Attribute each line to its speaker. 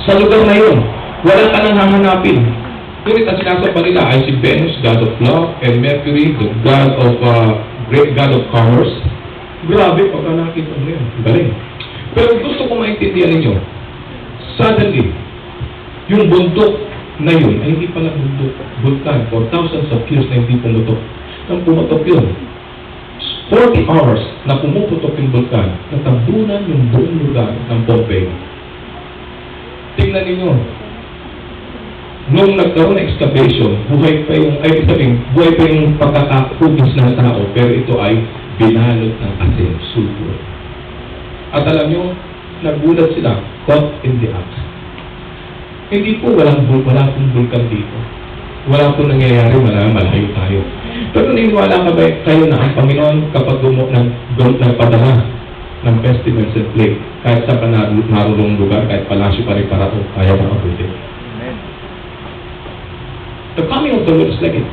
Speaker 1: Sa lugar na yun, wala ka nang hahanapin. Ngunit ang sinasamba nila ay si Venus, God of Love, and Mercury, the God of great God of Commerce. Grabe, pagka nakita mo yun. Galing. Pero gusto ko maintindihan ninyo, suddenly, yung bundok na yun ay hindi pala bundok, vulkan, for thousands of years na hindi pumutok. Nang pumutok yun, 40 hours na pumuputok yung vulkan, natabunan yung buong lugar ng Pompeii. Tingnan ninyo, nung nagkaroon ng excavation, buhay pa yung pagkakahugis ng tao, pero ito ay binalot ng asin, sulfur. At alam nyo, nagulat sila, caught in the act. Hindi po wala pong vulkan dito. Wala pong nangyayari, malayo tayo. Pero niniwala ka ba kayo na ang Panginoon kapag nagpadala ng festivals and plague, kahit sa narurong lugar, kahit palasyo pa rin para kaya na abutin. The coming of the Lord is like a